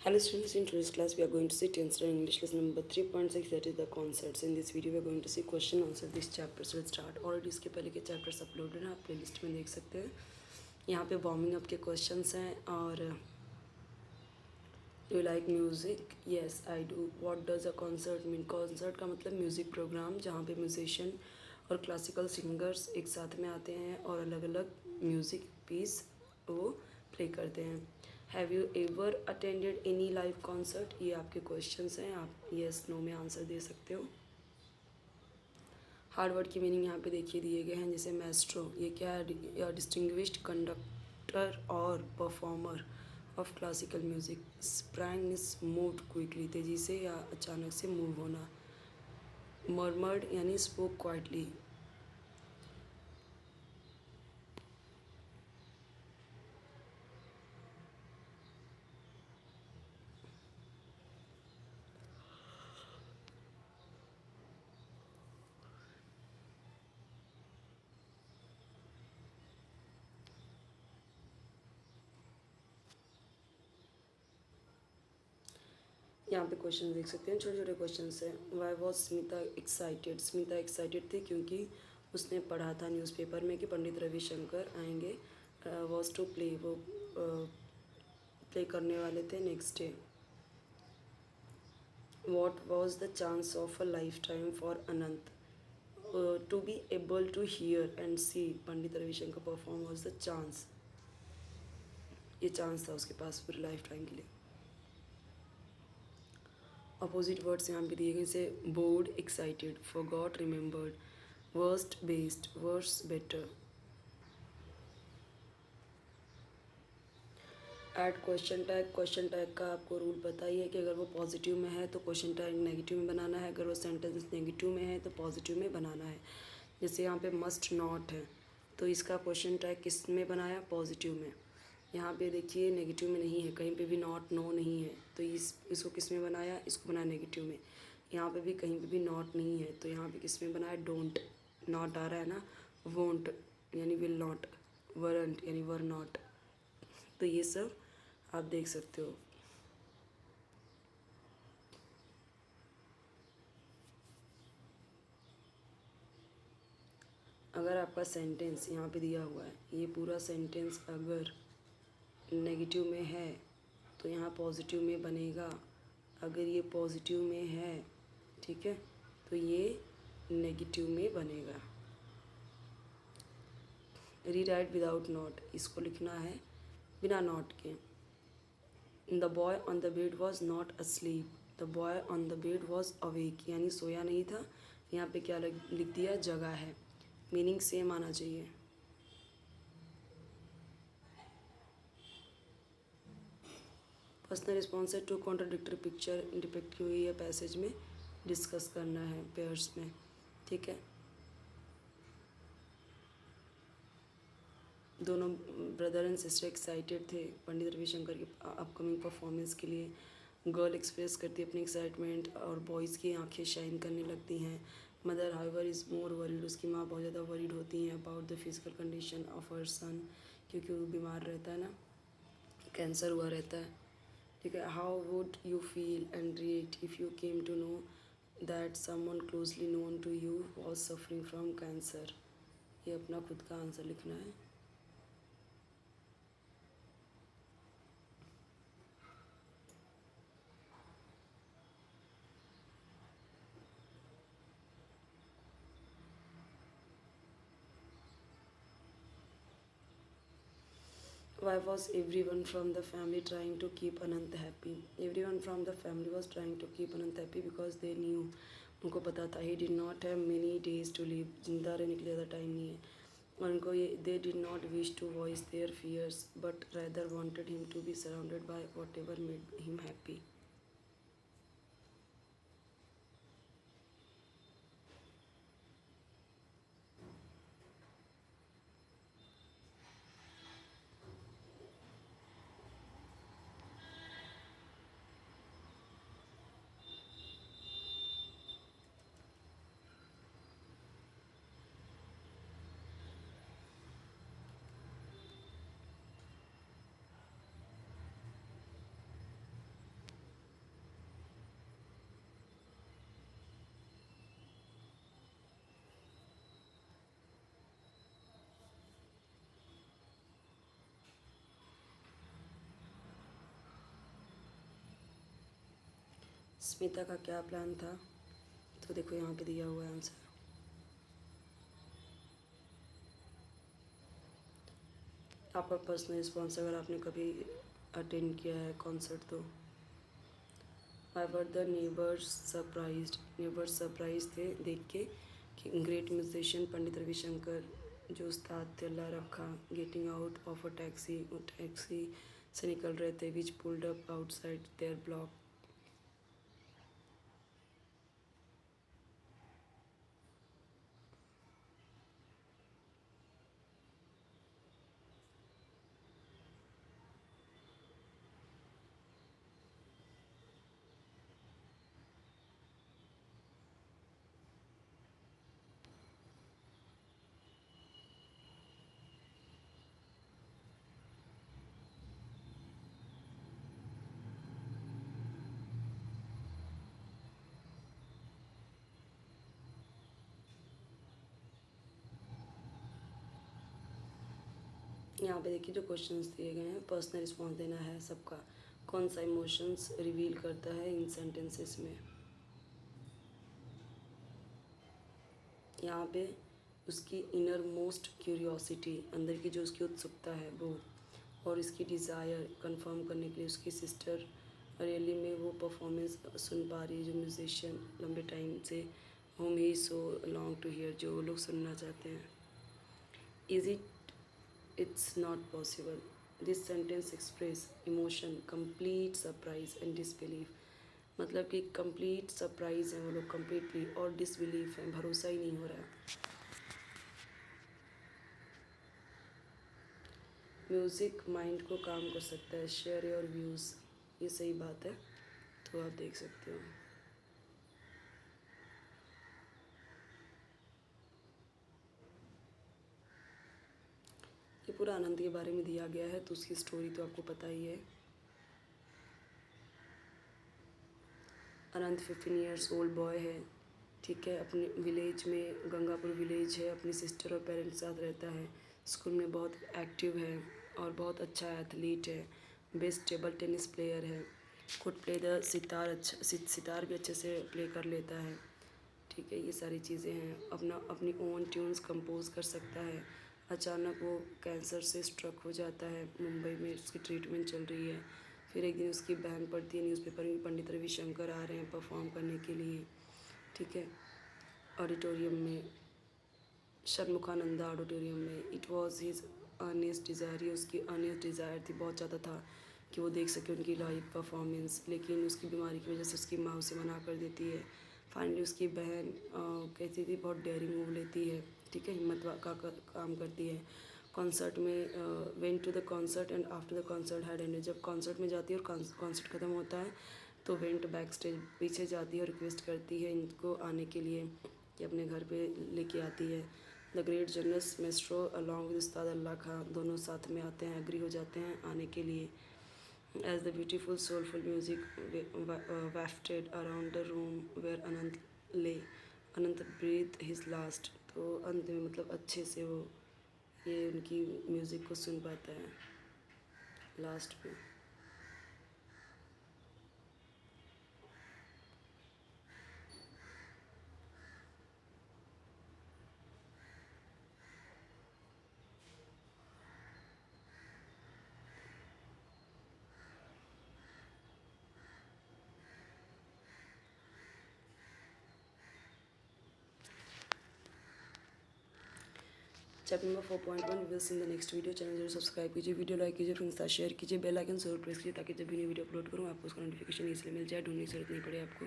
Hello students, in today's class we are going to see 10th standard English lesson number 3.6, that is the concepts. In this video we are going to see question answer this chapter. So let's start. Already इसके पहले के chapters uploaded हैं, आप playlist में देख सकते हैं. यहाँ पे वार्मिंग अप के क्वेश्चंस हैं. और do you like music? Yes I do. What does a concert mean? Concert का मतलब म्यूज़िक प्रोग्राम जहाँ पे म्यूजिशियन और क्लासिकल सिंगर्स एक साथ में आते हैं और अलग अलग म्यूज़िक पीस वो प्ले करते हैं. Have you ever attended any live concert? ये आपके क्वेश्चंस हैं, आप येस नो में आंसर दे सकते हो. हार्ड वर्ड की मीनिंग यहाँ पे देखिए दिए गए हैं. जैसे मैस्ट्रो, ये क्या है? डिस्टिंग्विश्ड कंडक्टर और performer of classical music. Sprang is moved quickly, तेज़ी से या अचानक से मूव होना. मर्मर्ड यानी स्पोक क्वाइटली. यहाँ पे क्वेश्चन देख सकते हैं, छोटे छोटे क्वेश्चन हैं. Why was Smita excited? Smita excited थी क्योंकि उसने पढ़ा था न्यूज़पेपर में कि पंडित रविशंकर आएंगे. वॉज टू प्ले, वो प्ले करने वाले थे next day. What was the chance of a lifetime for Anant? To be able to hear and see Pandit Ravishankar perform was the chance. ये चांस था उसके पास पूरी लाइफ टाइम के लिए. अपोजिट वर्ड्स यहाँ पे दिए गए से bored excited, forgot remembered, worst best, worse better. Add question tag. Question tag का आपको रूल पता ही है कि अगर वो पॉजिटिव में है तो क्वेश्चन टैग नेगेटिव में बनाना है, अगर वो सेंटेंस नेगेटिव में है तो पॉजिटिव में बनाना है. जैसे यहाँ पे मस्ट नॉट है तो इसका क्वेश्चन टैग किस में बनाया? पॉजिटिव में. यहाँ पे देखिए नेगेटिव में नहीं है, कहीं पे भी नॉट नो नहीं है तो इसको किस में बनाया? इसको बनाया नेगेटिव में. यहाँ पे भी कहीं पे भी नॉट नहीं है तो यहाँ पे किस में बनाया? डोंट. नॉट आ रहा है ना. वोंट यानी विल नॉट. वरंट यानी वर नॉट. तो ये सब आप देख सकते हो. अगर आपका सेंटेंस यहाँ पे दिया हुआ है, ये पूरा सेंटेंस अगर नेगेटिव में है तो यहाँ पॉजिटिव में बनेगा. अगर ये पॉजिटिव में है, ठीक है, तो ये नेगेटिव में बनेगा. रीराइट विदाउट नॉट, इसको लिखना है बिना नॉट के. The boy on the bed was not asleep. The boy on the bed was awake, यानी सोया नहीं था. यहाँ पे क्या लिख दिया? जगह है. मीनिंग सेम आना चाहिए. पर्सनल रिस्पॉन्स है टू कॉन्ट्राडिक्टरी पिक्चर डिपिक्ट की हुई है पैसेज में, डिस्कस करना है पेयर्स में. ठीक है. दोनों ब्रदर एंड सिस्टर एक्साइटेड थे पंडित रविशंकर की अपकमिंग परफॉर्मेंस के लिए. गर्ल एक्सप्रेस करती है अपनी एक्साइटमेंट और बॉयज़ की आंखें शाइन करने लगती हैं. Mother however is more worried, उसकी माँ बहुत ज़्यादा वरीड होती हैं about the physical condition of her son, क्योंकि वो बीमार रहता है ना, कैंसर हुआ रहता है. ठीक है. How would you feel and react if you came to know that someone closely known to you was suffering from cancer? ये अपना खुद का आंसर लिखना है. Why was everyone from the family trying to keep Anant happy? Everyone from the family was trying to keep Anant happy because they knew, उनको पता था, he did not have many days to live, जिंदा रहने के लिए ज़्यादा time नहीं है. और उनको ये they did not wish to voice their fears but rather wanted him to be surrounded by whatever made him happy. Smita का क्या प्लान था, तो देखो यहाँ पे दिया हुआ है आंसर। आपका पर्सनल रिस्पॉन्स अगर आपने कभी अटेंड किया है कॉन्सर्ट तो। आई वर द नेबर्स सरप्राइज थे देख के कि ग्रेट म्यूजिशियन पंडित रविशंकर जो उस्ताद थे Allah Rakha getting out of a taxi से निकल रहे थे which pulled up outside their block. यहाँ पे देखिए जो क्वेश्चंस दिए गए हैं पर्सनल रिस्पॉन्स देना है सबका। कौन सा इमोशंस रिवील करता है इन सेंटेंसेस में। यहाँ पे उसकी इनर मोस्ट क्यूरियोसिटी अंदर की जो उसकी उत्सुकता है वो, और इसकी डिज़ायर कंफर्म करने के लिए उसकी सिस्टर रियली में वो परफॉर्मेंस सुन पा रही है जो म्यूजिशियन लंबे टाइम से होम ही सो लॉन्ग टू हियर जो वो लोग सुनना चाहते हैं। Is it's not possible this sentence express emotion complete surprise and disbelief. मतलब कि कंप्लीट सरप्राइज है वो लोग कंप्लीटली, और डिसबिलीफ है भरोसा ही नहीं हो रहा है। म्यूज़िक माइंड को काम कर सकता है, शेयर योर व्यूज़, ये सही बात है, तो आप देख सकते हो। ये पूरा आनंद के बारे में दिया गया है तो उसकी स्टोरी तो आपको पता ही है। अनंत 15 ईयर्स ओल्ड बॉय है, ठीक है, अपने विलेज में गंगापुर विलेज है, अपनी सिस्टर और पेरेंट्स के साथ रहता है, स्कूल में बहुत एक्टिव है और बहुत अच्छा एथलीट है, बेस्ट टेबल टेनिस प्लेयर है, कुड प्ले द सितार, अच्छा सितार भी अच्छे से प्ले कर लेता है, ठीक है, ये सारी चीज़ें हैं। अपनी ओन ट्यून्स कंपोज कर सकता है। अचानक वो कैंसर से स्ट्रक हो जाता है, मुंबई में उसकी ट्रीटमेंट चल रही है। फिर एक दिन उसकी बहन पढ़ती है न्यूज़पेपर में पंडित रविशंकर आ रहे हैं परफॉर्म करने के लिए, ठीक है, ऑडिटोरियम में, षणमुखानंदा ऑडिटोरियम में। It was his earnest desire, ये उसकी अर्नेस्ट डिज़ायर थी, बहुत ज़्यादा था कि वो देख सके उनकी लाइव परफॉर्मेंस, लेकिन उसकी बीमारी की वजह से उसकी माँ उसे मना कर देती है। फाइनली उसकी बहन कहती थी बहुत डेयरिंग मूव लेती है, ठीक है, हिम्मत का काम करती है। कॉन्सर्ट में went to the concert and after the concert had ended, जब कॉन्सर्ट में जाती है और कॉन्सर्ट ख़त्म होता है तो वेंट बैक स्टेज, पीछे जाती है और रिक्वेस्ट करती है इनको आने के लिए कि अपने घर पे लेके आती है। The great generous maestro along with उस्ताद अल्लाह खां दोनों साथ में आते हैं, एग्री हो जाते हैं आने के लिए। As the beautiful soulful music wafted around the room where Anant lay, Anant breathe his last, तो अंत में मतलब अच्छे से वो ये उनकी म्यूज़िक को सुन पाता है लास्ट में। Chapter number 4.1 will see in the next video. Channel जरूर सब्सक्राइब कीजिए, वीडियो लाइक कीजिए, फ्रेंड्स के साथ शेयर कीजिए, बेल आइकन जरूर प्रेस कीजिए ताकि जब भी नई वीडियो अपलोड करूँ आपको उसका नोटिफिकेशन इसलिए मिल जाए, ढूंढने की जरूरत नहीं पड़े आपको।